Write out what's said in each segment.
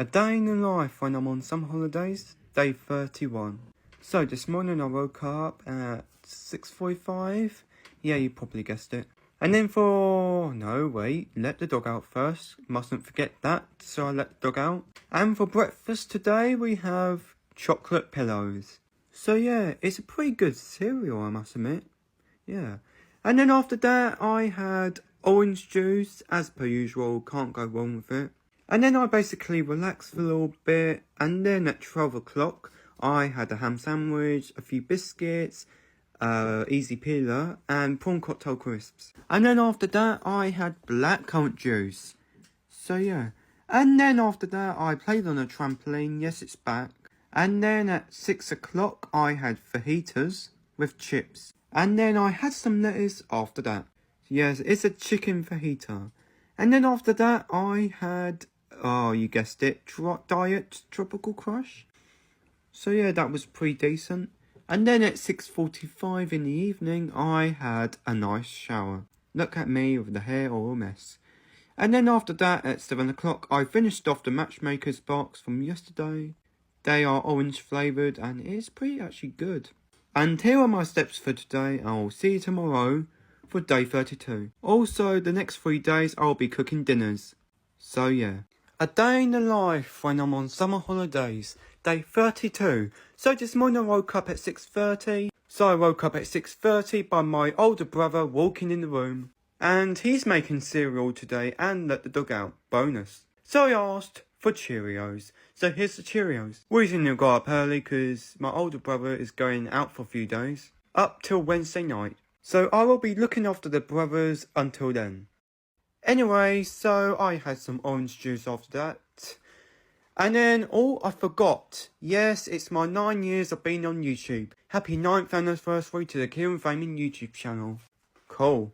A day in the life when I'm on summer holidays, day 31. So this morning I woke up at 6:45. Yeah, you probably guessed it. And then let the dog out first. Mustn't forget that, so I let the dog out. And for breakfast today we have chocolate pillows. So yeah, it's a pretty good cereal, I must admit. Yeah. And then after that I had orange juice, as per usual, can't go wrong with it. And then I basically relaxed for a little bit, and then at 12 o'clock I had a ham sandwich, a few biscuits, easy peeler, and prawn cocktail crisps. And then after that I had blackcurrant juice. So yeah. And then after that I played on a trampoline, yes it's back. And then at 6 o'clock I had fajitas with chips. And then I had some lettuce after that. Yes, it's a chicken fajita. And then after that I had, oh, you guessed it, Diet Tropical Crush. So yeah, that was pretty decent. And then at 6:45 in the evening, I had a nice shower. Look at me with the hair all a mess. And then after that, at 7 o'clock, I finished off the Matchmakers box from yesterday. They are orange flavoured and it's pretty actually good. And here are my steps for today. I'll see you tomorrow for day 32. Also, the next 3 days, I'll be cooking dinners. So yeah. A day in the life when I'm on summer holidays, day 32. So this morning I woke up at 6:30. So I woke up at 6:30 by my older brother walking in the room. And he's making cereal today and let the dog out. Bonus. So I asked for Cheerios. So here's the Cheerios. Reason I got up early because my older brother is going out for a few days. Up till Wednesday night. So I will be looking after the brothers until then. Anyway, so I had some orange juice after that. And then, I forgot. Yes, it's my 9 years of being on YouTube. Happy 9th anniversary to the Kieran Flaming YouTube channel. Cool.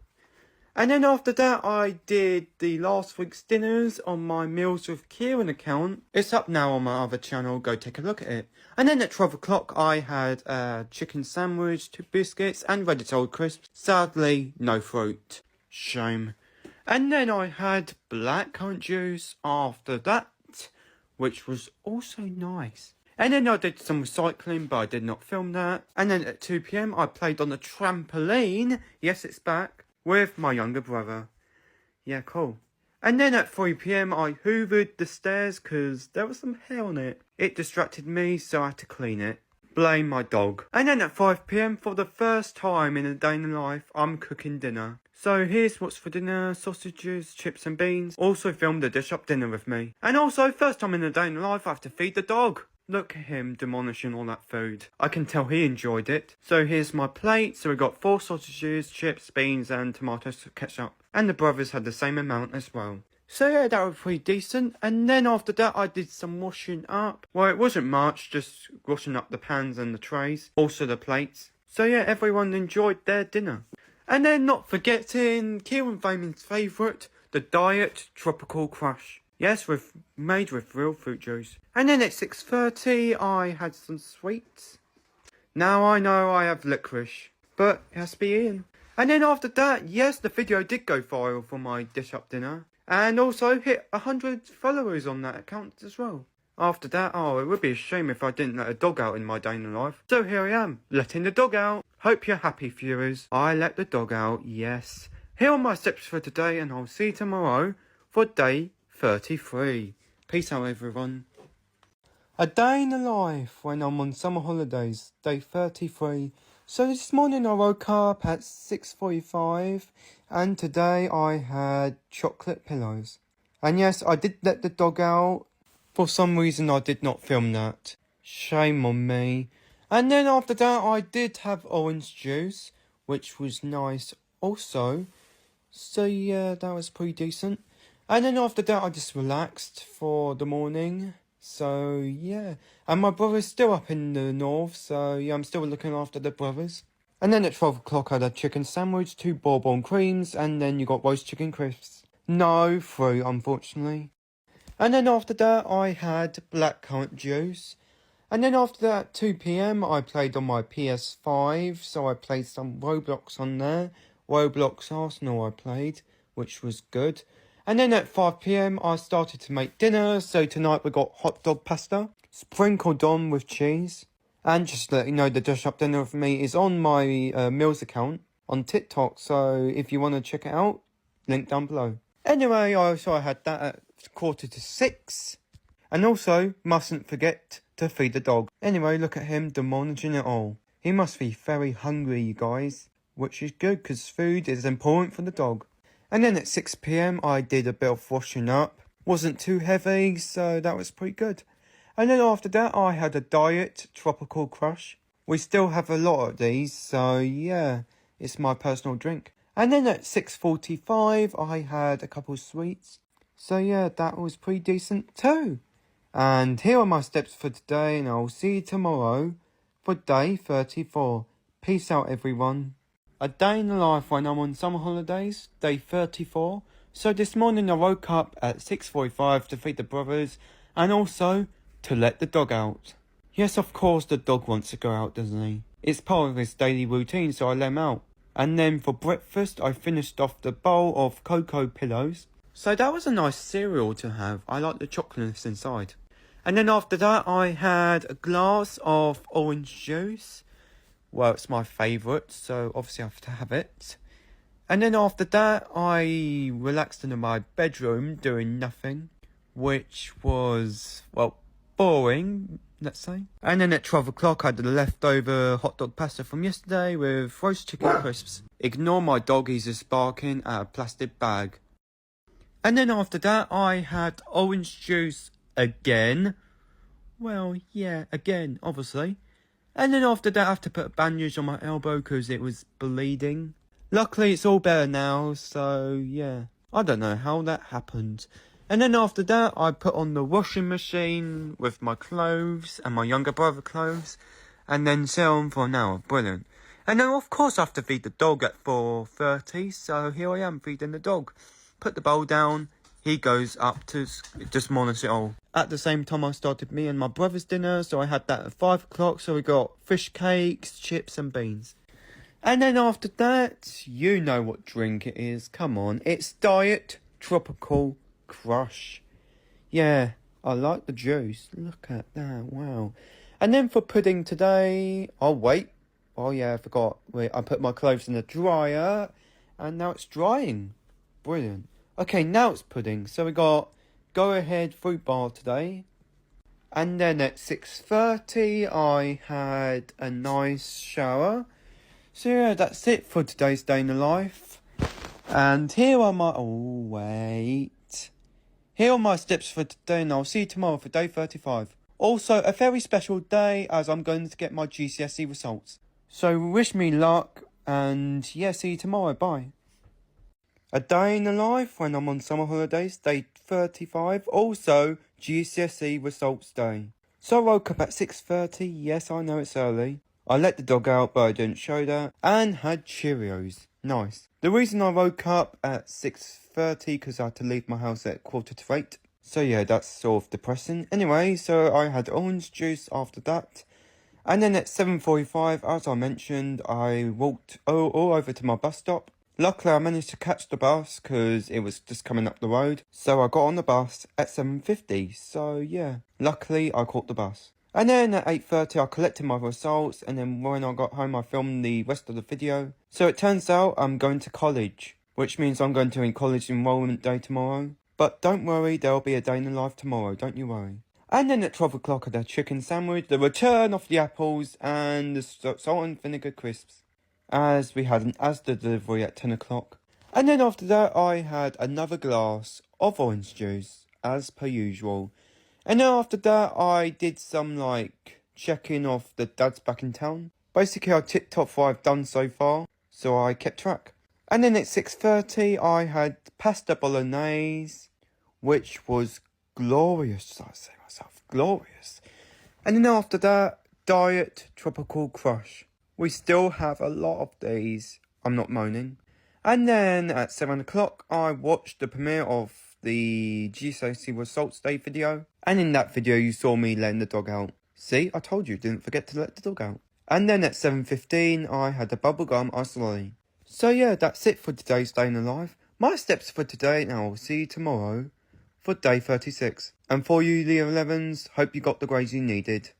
And then after that, I did the last week's dinners on my Meals with Kieran account. It's up now on my other channel, go take a look at it. And then at 12 o'clock, I had a chicken sandwich, 2 biscuits, and Ready-to-Eat crisps. Sadly, no fruit. Shame. And then I had blackcurrant juice after that, which was also nice. And then I did some recycling, but I did not film that. And then at 2 PM, I played on the trampoline. Yes, it's back. With my younger brother. Yeah, cool. And then at 3 PM, I hoovered the stairs because there was some hair on it. It distracted me, so I had to clean it. Blame my dog. And then at 5 PM, for the first time in a day in the life, I'm cooking dinner. So here's what's for dinner: sausages, chips and beans. Also filmed a dish up dinner with me. And also, first time in a day in the life, I have to feed the dog. Look at him demolishing all that food. I can tell he enjoyed it. So here's my plate. So we got 4 sausages, chips, beans and tomato ketchup. And the brothers had the same amount as well. So yeah, that was pretty decent. And then after that I did some washing up. Well, it wasn't much, just washing up the pans and the trays. Also the plates. So yeah, everyone enjoyed their dinner. And then not forgetting Kieran Flaming's favourite, the Diet Tropical Crush. Yes, made with real fruit juice. And then at 6:30, I had some sweets. Now I know I have licorice, but it has to be eaten. And then after that, yes, the video did go viral for my dish up dinner. And also hit 100 followers on that account as well. After that, it would be a shame if I didn't let a dog out in my day in life. So here I am, letting the dog out. Hope you're happy, viewers. I let the dog out, yes. Here are my steps for today, and I'll see you tomorrow for day 33. Peace out, everyone. A day in the life when I'm on summer holidays, day 33. So this morning I woke up at 6:45 and today I had chocolate pillows. And yes, I did let the dog out. For some reason I did not film that. Shame on me. And then after that I did have orange juice, which was nice also. So yeah, that was pretty decent. And then after that I just relaxed for the morning. So yeah, and my brother's still up in the north, so yeah, I'm still looking after the brothers. And then at 12 o'clock I had a chicken sandwich, 2 bourbon creams, and then you got roast chicken crisps. No fruit, unfortunately. And then after that I had blackcurrant juice. And then after that, 2 PM, I played on my PS5, so I played some Roblox on there. Roblox Arsenal I played, which was good. And then at 5 PM, I started to make dinner. So tonight we got hot dog pasta, sprinkled on with cheese. And just to let you know, the Dish Up Dinner with me is on my Meals account on TikTok. So if you want to check it out, link down below. Anyway, I had that at 5:45. And also, mustn't forget to feed the dog. Anyway, look at him demolishing it all. He must be very hungry, you guys. Which is good, because food is important for the dog. And then at 6 PM, I did a bit of washing up. Wasn't too heavy, so that was pretty good. And then after that, I had a diet tropical crush. We still have a lot of these, so yeah, it's my personal drink. And then at 6:45, I had a couple of sweets. So yeah, that was pretty decent too. And here are my steps for today, and I'll see you tomorrow for day 34. Peace out, everyone. A day in the life when I'm on summer holidays, day 34. So this morning I woke up at 6:45 to feed the brothers, and also to let the dog out. Yes, of course the dog wants to go out, doesn't he? It's part of his daily routine, so I let him out. And then for breakfast, I finished off the bowl of cocoa pillows. So that was a nice cereal to have. I like the chocolates inside. And then after that, I had a glass of orange juice. Well, it's my favourite, so obviously I have to have it. And then after that, I relaxed in my bedroom doing nothing, which was, well, boring, let's say. And then at 12 o'clock, I had the leftover hot dog pasta from yesterday with roast chicken crisps. Ignore my dog, he's just barking at a plastic bag. And then after that, I had orange juice again. Well, yeah, again, obviously. And then after that, I have to put a bandage on my elbow because it was bleeding. Luckily, it's all better now, so yeah. I don't know how that happened. And then after that, I put on the washing machine with my clothes and my younger brother clothes. And then sit on for an hour. Brilliant. And then, of course, I have to feed the dog at 4:30. So here I am feeding the dog. Put the bowl down. He goes up to just monitor it all. At the same time, I started me and my brother's dinner. So I had that at 5 o'clock. So we got fish cakes, chips and beans. And then after that, you know what drink it is. Come on. It's Diet Tropical Crush. Yeah, I like the juice. Look at that. Wow. And then for pudding today, oh wait. Oh yeah, I forgot. Wait, I put my clothes in the dryer. And now it's drying. Brilliant. Okay, now it's pudding. So we got Go Ahead Fruit Bar today. And then at 6:30, I had a nice shower. So yeah, that's it for today's day in the life. And here are my... Oh, wait. Here are my steps for today, and I'll see you tomorrow for day 35. Also, a very special day as I'm going to get my GCSE results. So wish me luck, and yeah, see you tomorrow. Bye. A day in the life when I'm on summer holidays, day 35. Also, GCSE results day. So I woke up at 6:30. Yes, I know it's early. I let the dog out, but I didn't show that. And had Cheerios. Nice. The reason I woke up at 6:30 because I had to leave my house at 7:45. So yeah, that's sort of depressing. Anyway, so I had orange juice after that. And then at 7:45, as I mentioned, I walked all over to my bus stop. Luckily, I managed to catch the bus because it was just coming up the road. So I got on the bus at 7:50. So yeah, luckily I caught the bus. And then at 8:30, I collected my results. And then when I got home, I filmed the rest of the video. So it turns out I'm going to college, which means I'm going to a college enrollment day tomorrow. But don't worry, there'll be a day in the life tomorrow. Don't you worry. And then at 12 o'clock, I had a chicken sandwich, the return of the apples, and the salt and vinegar crisps, as we had an Asda delivery at 10 o'clock. And then after that, I had another glass of orange juice, as per usual. And then after that, I did some, checking of the dads back in town. Basically, I ticked off what I've done so far, so I kept track. And then at 6:30, I had pasta bolognese, which was glorious, I say myself, glorious. And then after that, Diet Tropical Crush. We still have a lot of these. I'm not moaning. And then at 7 o'clock, I watched the premiere of the GCSE Results Day video. And in that video, you saw me letting the dog out. See, I told you, didn't forget to let the dog out. And then at 7:15, I had a bubblegum ice lolly. So yeah, that's it for today's day in the life. My steps for today, and I'll see you tomorrow for day 36. And for you, the 11s, hope you got the grades you needed.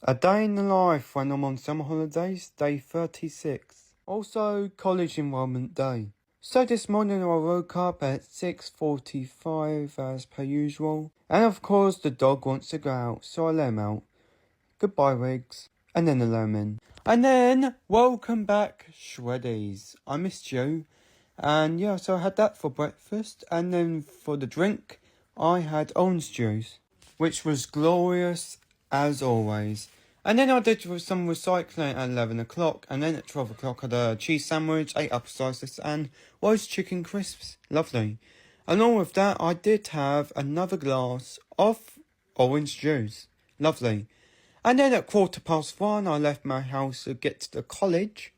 A day in the life when I'm on summer holidays, day 36. Also, college enrollment day. So this morning I woke up at 6:45 as per usual. And of course the dog wants to go out, so I let him out. Goodbye, Riggs. And then I let him in. And then, welcome back, Shreddies. I missed you. And yeah, so I had that for breakfast. And then for the drink, I had orange juice, which was glorious as always. And then I did some recycling at 11 o'clock. And then at 12 o'clock I had a cheese sandwich, 8 apple slices and roast chicken crisps. Lovely. And all with that, I did have another glass of orange juice. Lovely. And then at 1:15 I left my house to get to the college.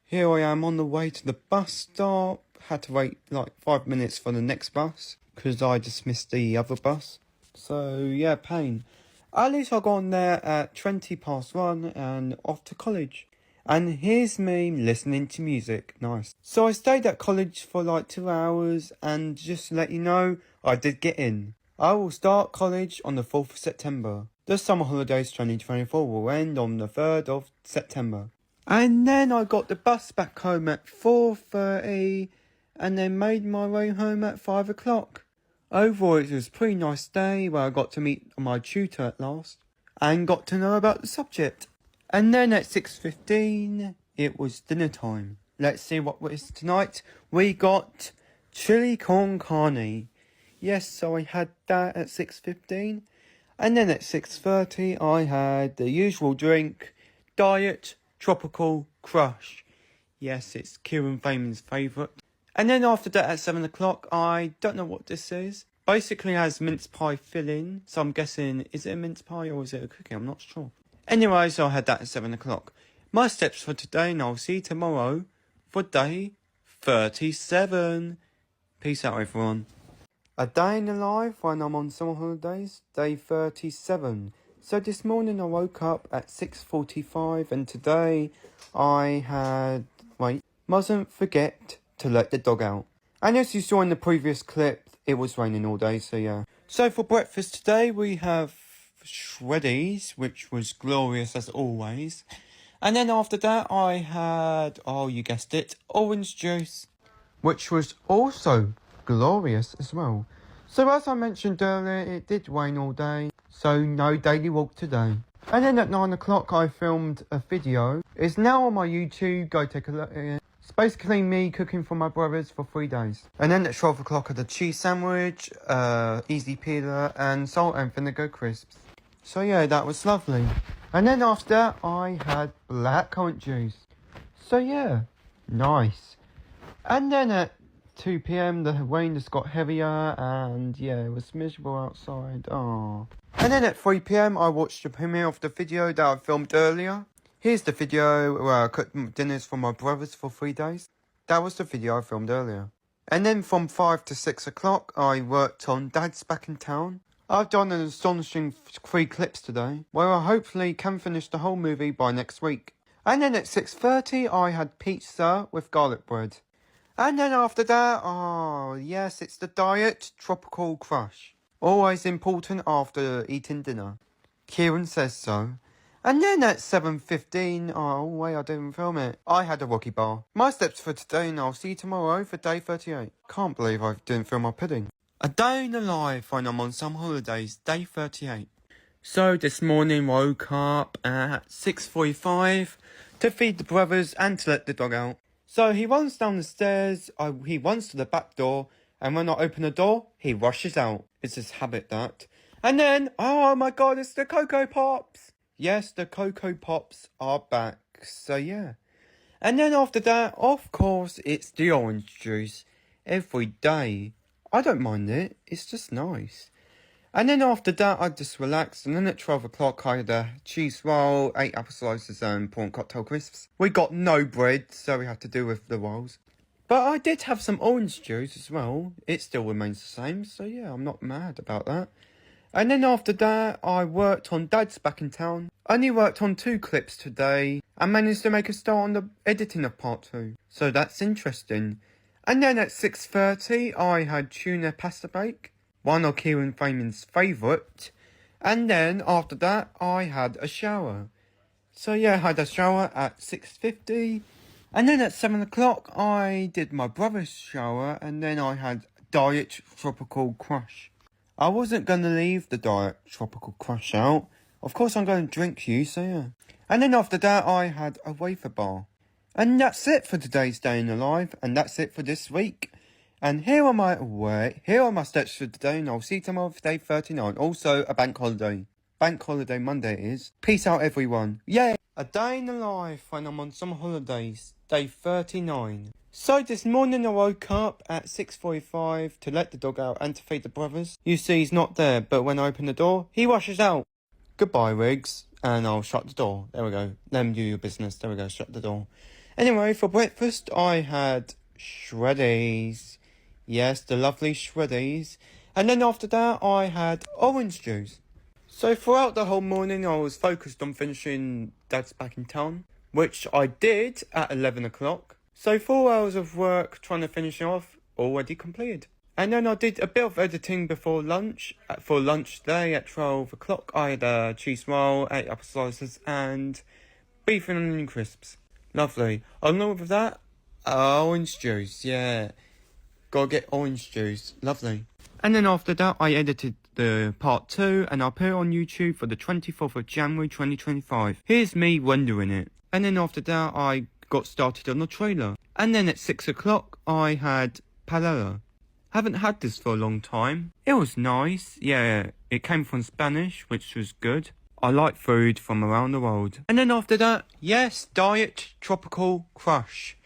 Here I am on the way to the bus stop. Had to wait like 5 minutes for the next bus because I just missed the other bus. So yeah, pain. At least I got on there at 1:20 and off to college. And here's me listening to music. Nice. So I stayed at college for like 2 hours, and just to let you know, I did get in. I will start college on the 4th of September. The summer holidays 2024 will end on the 3rd of September. And then I got the bus back home at 4:30 and then made my way home at 5 o'clock. Overall, it was a pretty nice day where I got to meet my tutor at last and got to know about the subject. And then at 6:15, it was dinner time. Let's see what it is tonight. We got chili con carne. Yes, so I had that at 6:15. And then at 6:30, I had the usual drink, Diet Tropical Crush. Yes, it's Kieran Feynman's favourite. And then after that at 7 o'clock, I don't know what this is. Basically has mince pie filling. So I'm guessing, is it a mince pie or is it a cookie? I'm not sure. Anyway, so I had that at 7 o'clock. My steps for today, and I'll see you tomorrow for day 37. Peace out, everyone. A day in the life when I'm on summer holidays, day 37. So this morning I woke up at 6:45 and today I had, mustn't forget to let the dog out. And as you saw in the previous clip, it was raining all day, so yeah. So for breakfast today we have Shreddies, which was glorious as always. And then after that I had, oh you guessed it, orange juice, which was also glorious as well. So as I mentioned earlier, it did rain all day, so no daily walk today. And then at 9 o'clock I filmed a video. It's now on my YouTube, go take a look at it. It's basically me cooking for my brothers for 3 days. And then at 12 o'clock I had a cheese sandwich, easy peeler and salt and vinegar crisps. So yeah, that was lovely. And then after that I had blackcurrant juice. So yeah, nice. And then at 2 p.m. the rain just got heavier and yeah, it was miserable outside. Aww. And then at 3 p.m. I watched the premiere of the video that I filmed earlier. Here's the video where I cooked dinners for my brothers for 3 days. That was the video I filmed earlier. And then from 5 to 6 o'clock I worked on Dad's Back in Town. I've done an astonishing 3 clips today, where I hopefully can finish the whole movie by next week. And then at 6:30 I had pizza with garlic bread. And then after that, oh yes, it's the Diet Tropical Crush. Always important after eating dinner. Kieran says so. And then at 7:15, oh wait, I didn't film it. I had a Rocky bar. My steps for today, and I'll see you tomorrow for day 38. Can't believe I didn't film my pudding. A day in the life when I'm on some holidays, day 38. So this morning woke up at 6:45 to feed the brothers and to let the dog out. So he runs down the stairs, he runs to the back door, and when I open the door, he rushes out. It's his habit, that. And then, oh my god, it's the Cocoa Pops! Yes, the Cocoa Pops are back, so yeah. And then after that, of course, it's the orange juice. Every day. I don't mind it, it's just nice. And then after that, I just relaxed, and then at 12 o'clock, I had a cheese roll, 8 apple slices, and prawn cocktail crisps. We got no bread, so we had to do with the rolls. But I did have some orange juice as well. It still remains the same, so yeah, I'm not mad about that. And then after that, I worked on Dad's Back in Town. Only worked on 2 clips today, and managed to make a start on the editing of part 2. So that's interesting. And then at 6:30, I had tuna pasta bake, one of Kieran Freeman's favourite. And then after that, I had a shower. So yeah, I had a shower at 6:50. And then at 7 o'clock, I did my brother's shower. And then I had Diet Tropical Crush. I wasn't going to leave the Diet Tropical Crush out. Of course, I'm going to drink you, so yeah. And then after that, I had a wafer bar. And that's it for today's Day in the Life, and that's it for this week. And here are my steps for today, and I'll see you tomorrow for day 39. Also, a bank holiday. Bank holiday Monday it is. Peace out, everyone. Yay! A day in the life when I'm on summer holidays, day 39. So this morning I woke up at 6:45 to let the dog out and to feed the brothers. You see he's not there, but when I open the door, he rushes out. Goodbye, Riggs. And I'll shut the door. There we go. Let him do your business. There we go. Shut the door. Anyway, for breakfast, I had shreddies. Yes, the lovely shreddies. And then after that, I had orange juice. So throughout the whole morning, I was focused on finishing Dad's Back in Town, which I did at 11 o'clock. So 4 hours of work trying to finish off, already completed. And then I did a bit of editing before lunch. For lunch today at 12 o'clock, I had a cheese roll, 8 apple slices, and beef and onion crisps. Lovely. Along with that, orange juice. Yeah. Gotta get orange juice. Lovely. And then after that, I edited the part 2, and I'll put it on YouTube for the 24th of January 2025. Here's me rendering it. And then after that, I got started on the trailer. And then at 6 o'clock, I had paella. Haven't had this for a long time. It was nice. Yeah, it came from Spanish, which was good. I like food from around the world. And then after that, yes, Diet Tropical Crush.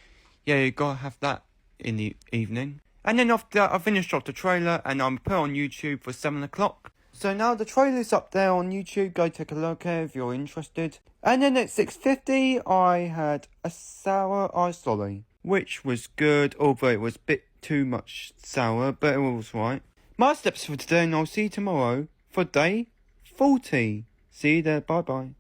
Yeah, you gotta have that in the evening. And then after that, I finished off the trailer and I'm put on YouTube for 7 o'clock. So now the trailer's up there on YouTube. Go take a look at it if you're interested. And then at 6:50, I had a sour ice lolly, which was good, although it was a bit too much sour, but it was right. My steps for today, and I'll see you tomorrow for day 40. See you there, bye bye.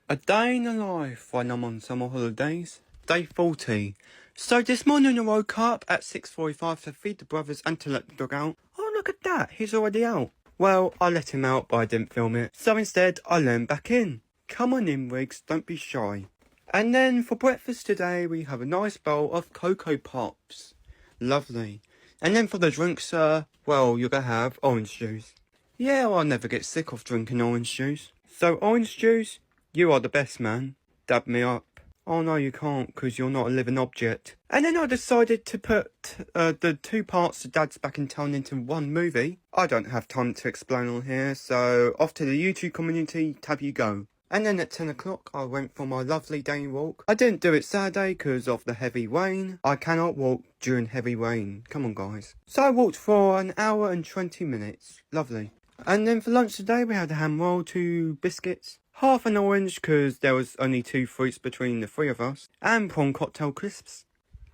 A day in the life when I'm on summer holidays, day 40. So this morning I woke up at 6:45 to feed the brothers and to let the dog out. Oh, look at that, he's already out. Well, I let him out, but I didn't film it. So instead, I let him back in. Come on in, Riggs, don't be shy. And then for breakfast today, we have a nice bowl of Cocoa Pops. Lovely. And then for the drinks, well, you're gonna have orange juice. Yeah, I'll never get sick of drinking orange juice. So orange juice, you are the best, man. Dab me up. Oh no, you can't, because you're not a living object. And then I decided to put the 2 parts of Dad's Back in Town into one movie. I don't have time to explain on here, so off to the YouTube community tab you go. And then at 10 o'clock, I went for my lovely day walk. I didn't do it Saturday because of the heavy rain. I cannot walk during heavy rain. Come on, guys. So I walked for an hour and 20 minutes. Lovely. And then for lunch today, we had a ham roll, 2 biscuits, half an orange because there was only 2 fruits between the 3 of us, and prawn cocktail crisps.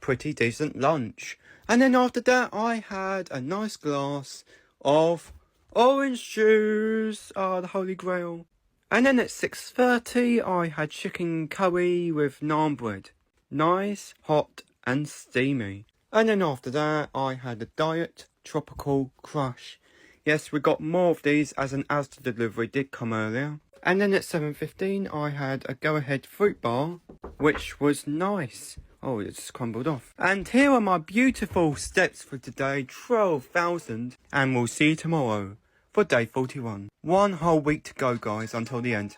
Pretty decent lunch. And then after that, I had a nice glass of orange juice. Ah, the holy grail. And then at 6:30, I had chicken curry with naan bread. Nice, hot and steamy. And then after that, I had a Diet Tropical Crush. Yes, we got more of these as an Asda delivery did come earlier. And then at 7:15, I had a Go Ahead fruit bar, which was nice. Oh, it just crumbled off. And here are my beautiful steps for today, 12,000. And we'll see you tomorrow for day 41. 1 whole week to go, guys, until the end.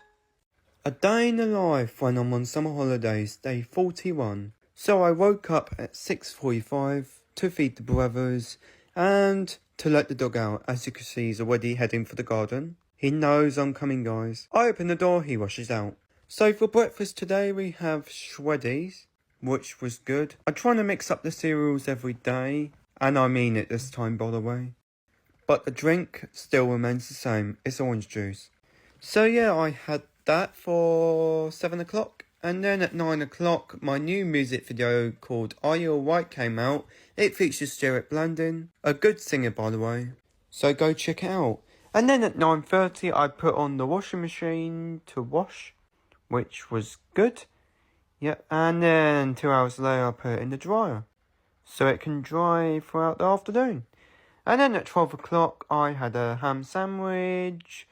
A day in the life when I'm on summer holidays, day 41. So I woke up at 6:45 to feed the brothers and to let the dog out. As you can see, he's already heading for the garden. He knows I'm coming, guys. I open the door, he rushes out. So for breakfast today, we have shreddies, which was good. I try to mix up the cereals every day, and I mean it this time, by the way. But the drink still remains the same. It's orange juice. So yeah, I had that for 7 o'clock. And then at 9 o'clock, my new music video called Are You Alright came out. It features Stuart Blandin, a good singer, by the way. So go check it out. And then at 9:30, I put on the washing machine to wash, which was good. Yep. And then 2 hours later, I put it in the dryer. so it can dry throughout the afternoon. And then at 12 o'clock, I had a ham sandwich.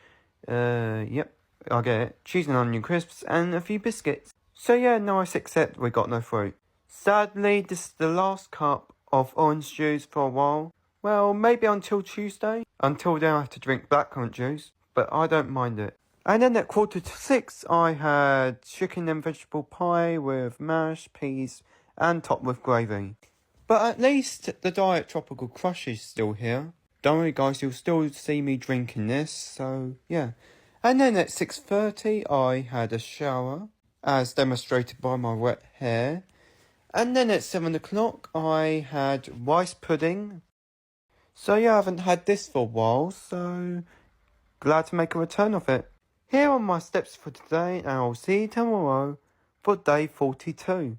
Yep, I get it. Cheese and onion crisps and a few biscuits. So yeah, nice, except we got no fruit. Sadly, this is the last cup of orange juice for a while. Well, maybe until Tuesday. Until then, I have to drink blackcurrant juice, but I don't mind it. And then at 5:45, I had chicken and vegetable pie with mash, peas, and topped with gravy. But at least the Diet Tropical Crush is still here. Don't worry guys, you'll still see me drinking this, so yeah. And then at 6:30 I had a shower, as demonstrated by my wet hair. And then at 7 o'clock I had rice pudding. So yeah, I haven't had this for a while, so glad to make a return of it. Here are my steps for today, and I'll see you tomorrow for day 42.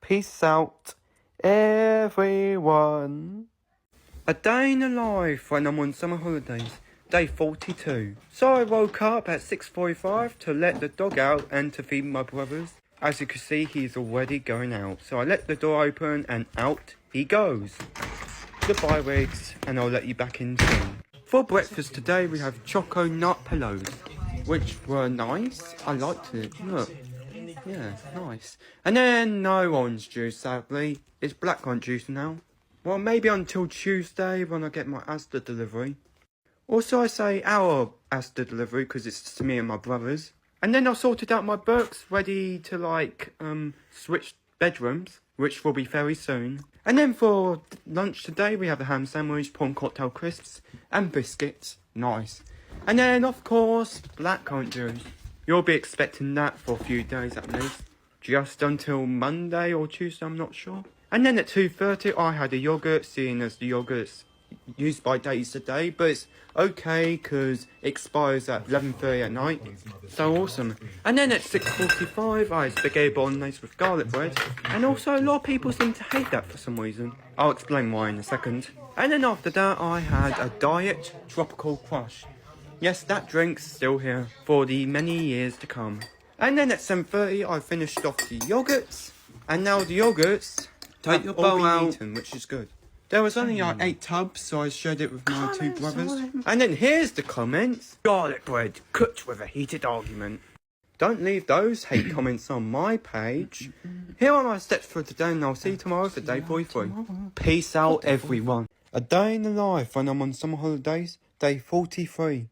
Peace out, everyone. A day in the life when I'm on summer holidays, day 42. So I woke up at 6:45 to let the dog out and to feed my brothers. As you can see, he's already going out. So I let the door open and out he goes. Goodbye Wigs, and I'll let you back in soon. For breakfast today we have choco nut pillows, which were nice. I liked it. Look. Yeah, nice. And then no orange juice, sadly. It's blackcurrant juice now. Well, maybe until Tuesday when I get my Asda delivery. Also, I say our Asda delivery because it's to me and my brothers. And then I sorted out my books, ready to switch bedrooms, which will be very soon. And then for lunch today, we have a ham sandwich, prawn cocktail crisps, and biscuits. Nice. And then, of course, blackcurrant juice. You'll be expecting that for a few days at least. Just until Monday or Tuesday, I'm not sure. And then at 2:30, I had a yoghurt, seeing as the yoghurt's used by days today. But it's okay, because it expires at 11:30 at night. So awesome. And then at 6:45, I had spaghetti bolognese with garlic bread. And also, a lot of people seem to hate that for some reason. I'll explain why in a second. And then after that, I had a Diet Tropical Crush. Yes, that drink's still here for the many years to come. And then at 7:30, I finished off the yogurts. And now the yogurts take your bowl out, eaten, which is good. There was only 8 tubs, so I shared it with my 2 brothers. And then here's the comments. Garlic bread cooked with a heated argument. Don't leave those hate comments on my page. Here are my steps for today, and I'll see you tomorrow for day 43. Peace out, everyone. A day in the life when I'm on summer holidays, day 43.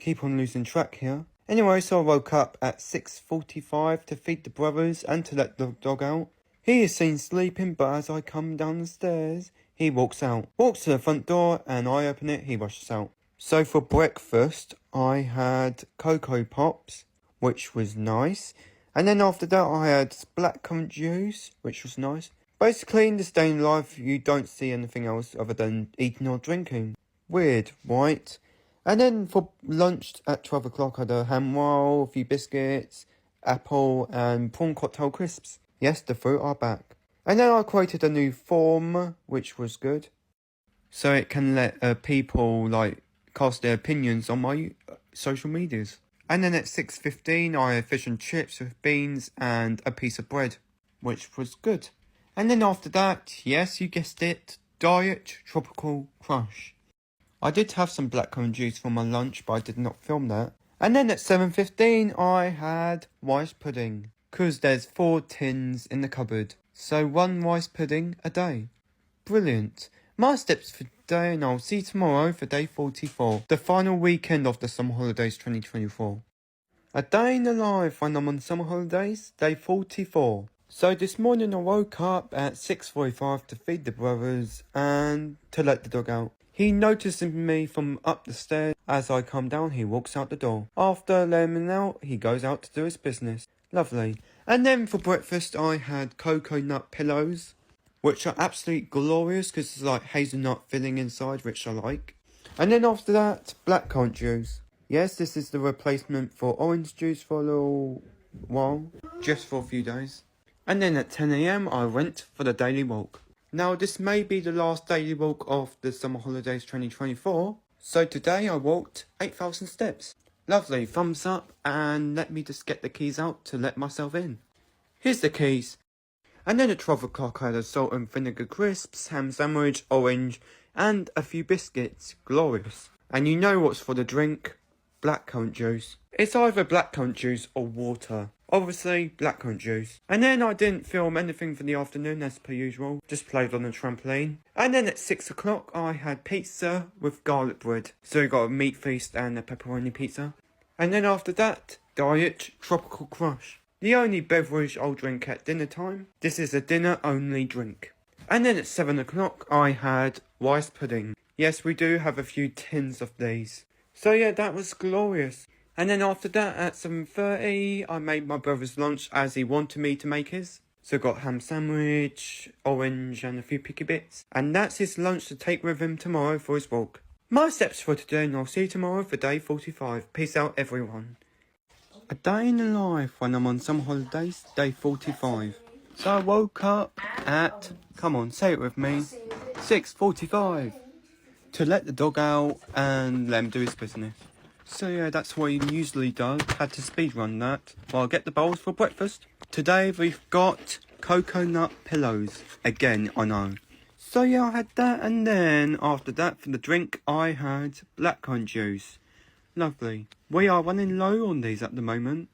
Keep on losing track here. Anyway, so I woke up at 6:45 to feed the brothers and to let the dog out. He is seen sleeping, but as I come down the stairs, he walks out. Walks to the front door, and I open it, he rushes out. So for breakfast, I had Cocoa Pops, which was nice. And then after that, I had blackcurrant juice, which was nice. Basically, in this day in life, you don't see anything else other than eating or drinking. Weird, right? And then for lunch at 12 o'clock, I had a ham roll, a few biscuits, apple, and prawn cocktail crisps. Yes, the fruit are back. And then I created a new form, which was good. So it can let people, cast their opinions on my social medias. And then at 6:15, I had fish and chips with beans and a piece of bread, which was good. And then after that, yes, you guessed it, Diet Tropical Crush. I did have some blackcurrant juice for my lunch, but I did not film that. And then at 7:15, I had rice pudding, because there's 4 tins in the cupboard. So 1 rice pudding a day. Brilliant. My steps for today, and I'll see you tomorrow for day 44, the final weekend of the summer holidays 2024. A day in the life when I'm on summer holidays, day 44. So this morning I woke up at 6:45 to feed the brothers and to let the dog out. He notices me from up the stairs. As I come down, he walks out the door. After letting me out, he goes out to do his business. Lovely. And then for breakfast, I had cocoa nut pillows, which are absolutely glorious because it's like hazelnut filling inside, which I like. And then after that, blackcurrant juice. Yes, this is the replacement for orange juice for a little while, just for a few days. And then at 10 AM, I went for the daily walk. Now, this may be the last daily walk of the summer holidays 2024. So today I walked 8,000 steps. Lovely, thumbs up, and let me just get the keys out to let myself in. Here's the keys. And then at 12 o'clock I had a salt and vinegar crisps, ham sandwich, orange, and a few biscuits. Glorious. And you know what's for the drink? Blackcurrant juice. It's either blackcurrant juice or water. Obviously, blackcurrant juice. And then I didn't film anything for the afternoon as per usual. Just played on the trampoline. And then at 6 o'clock I had pizza with garlic bread. So we got a meat feast and a pepperoni pizza. And then after that, Diet Tropical Crush. The only beverage I'll drink at dinner time. This is a dinner only drink. And then at 7 o'clock I had rice pudding. Yes, we do have a few tins of these. So yeah, that was glorious. And then after that at 7:30 I made my brother's lunch as he wanted me to make his. So got ham sandwich, orange and a few picky bits. And that's his lunch to take with him tomorrow for his walk. My steps for today, and I'll see you tomorrow for day 45. Peace out everyone. A day in the life when I'm on summer holidays, day 45. So I woke up at, come on, say it with me, 6:45. To let the dog out and let him do his business. So yeah, that's what he usually does. Had to speedrun that while I get the bowls for breakfast. Today we've got coconut pillows. Again, I know. So yeah, I had that, and then after that for the drink I had blackcurrant juice. Lovely. We are running low on these at the moment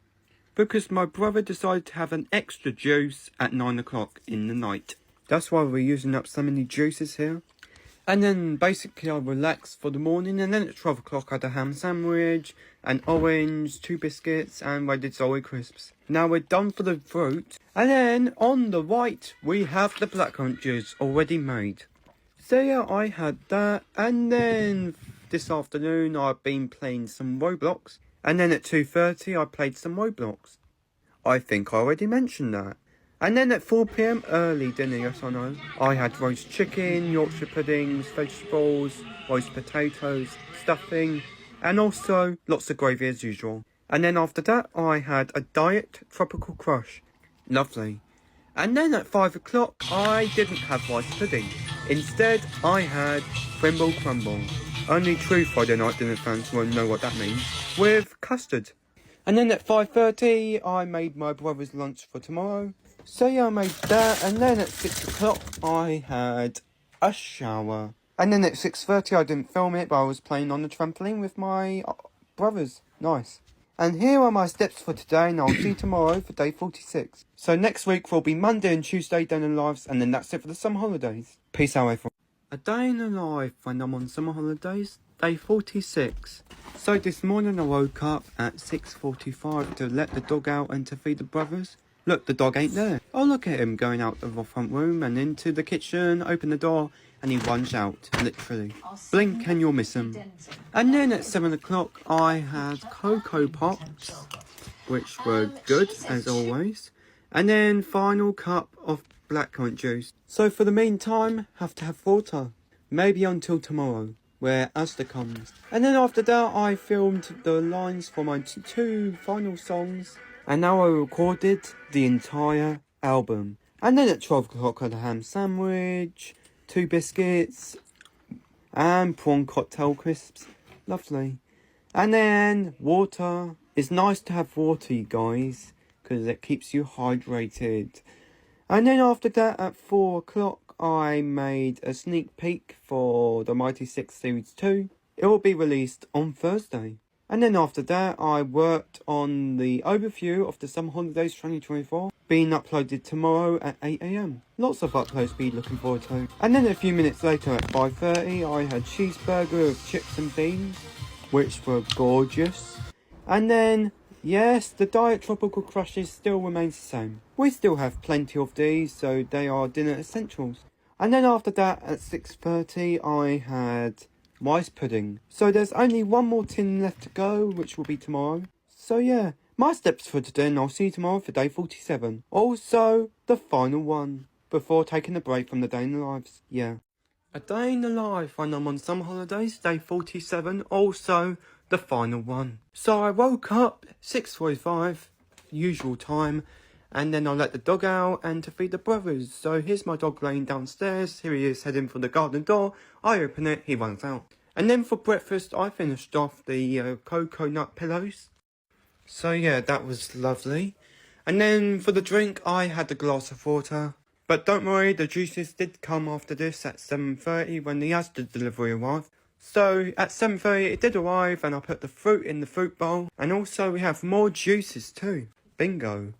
because my brother decided to have an extra juice at 9 o'clock in the night. That's why we're using up so many juices here. And then basically I relaxed for the morning, and then at 12 o'clock I had a ham sandwich, an orange, 2 biscuits and waited Zoe crisps. Now we're done for the fruit. And then on the right we have the blackcurrant juice already made. So yeah, I had that, and then this afternoon I've been playing some Roblox. And then at 2:30 I played some Roblox. I think I already mentioned that. And then at 4 p.m, early dinner, yes I know, I had roast chicken, Yorkshire puddings, vegetables, roast potatoes, stuffing, and also lots of gravy as usual. And then after that I had a Diet Tropical Crush. Lovely. And then at 5 o'clock I didn't have rice pudding. Instead I had Thimble Crumble. Only true Friday night dinner fans won't know what that means. With custard. And then at 5:30 I made my brother's lunch for tomorrow. So yeah, I made that, and then at 6 o'clock I had a shower. And then at 6:30 I didn't film it, but I was playing on the trampoline with my brothers. Nice. And here are my steps for today, and I'll see you tomorrow for day 46. So next week will be Monday and Tuesday day in lives, and then that's it for the summer holidays. Peace out everyone. A day in the life when I'm on summer holidays, day 46. So this morning I woke up at 6:45 to let the dog out and to feed the brothers. Look, the dog ain't there. Oh, look at him going out of the front room and into the kitchen, open the door, and he runs out, literally. Blink and you'll miss him. And then at 7 o'clock, I had Cocoa Pops, which were good, as always. And then final cup of blackcurrant juice. So for the meantime, have to have water. Maybe until tomorrow, where Asta comes. And then after that, I filmed the lines for my 2 final songs. And now I recorded the entire album. And then at 12 o'clock I had a ham sandwich, 2 biscuits, and prawn cocktail crisps. Lovely. And then water. It's nice to have water, you guys, because it keeps you hydrated. And then after that at 4 o'clock I made a sneak peek for the Mighty 6 Series 2. It will be released on Thursday. And then after that, I worked on the overview of the Summer Holidays 2024, being uploaded tomorrow at 8 AM. Lots of uploads to be looking forward to. And then a few minutes later at 5:30, I had cheeseburger with chips and beans, which were gorgeous. And then, yes, the Diet Tropical Crushes still remains the same. We still have plenty of these, so they are dinner essentials. And then after that, at 6:30, I had rice pudding. So there's only one more tin left to go, which will be tomorrow. So yeah, my steps for today, and I'll see you tomorrow for day 47. Also, the final one, before taking a break from the day in the lives. Yeah. A day in the life when I'm on summer holidays, day 47. Also, the final one. So I woke up 6:45, usual time. And then I let the dog out and to feed the brothers. So here's my dog laying downstairs. Here he is heading for the garden door. I open it, he runs out. And then for breakfast, I finished off the coconut pillows. So yeah, that was lovely. And then for the drink, I had a glass of water. But don't worry, the juices did come after this at 7:30 when the Asda delivery arrived. So at 7:30 it did arrive and I put the fruit in the fruit bowl. And also we have more juices too. Bingo.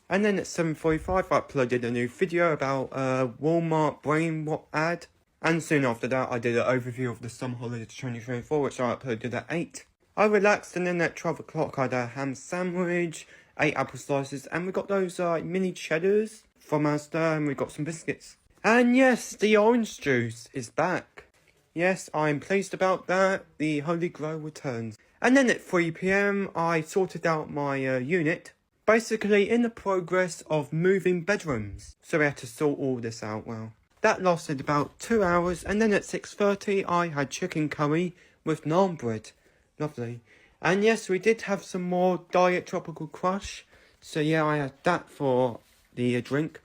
And then at 7:45 I uploaded a new video about Walmart brain what ad. And soon after that I did an overview of the summer holidays 2024 which I uploaded at 8. I relaxed and then at 12 o'clock I had a ham sandwich, 8 apple slices, and we got those mini cheddars from Asda, and we got some biscuits. And yes, the orange juice is back. Yes, I'm pleased about that. The Holy Grail returns. And then at 3 PM I sorted out my unit. Basically in the progress of moving bedrooms. So we had to sort all this out well. That lasted about 2 hours, and then at 6:30 I had chicken curry with naan bread. Lovely. And yes, we did have some more Diet Tropical Crush. So yeah, I had that for the drink.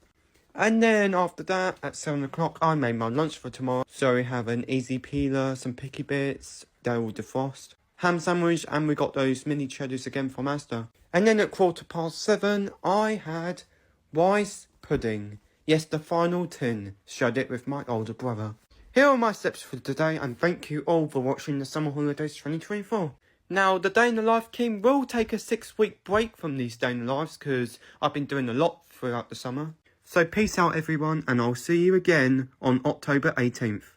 And then after that, at 7 o'clock, I made my lunch for tomorrow. So we have an easy peeler, some picky bits, they will defrost, ham sandwich, and we got those mini cheddars again from Asda. And then at 7:15, I had rice pudding. Yes, the final tin. Shared it with my older brother. Here are my steps for today, and thank you all for watching the Summer Holidays 2024. Now, the Day in the Life team will take a 6-week break from these Day in the Lives because I've been doing a lot throughout the summer. So peace out everyone, and I'll see you again on October 18th.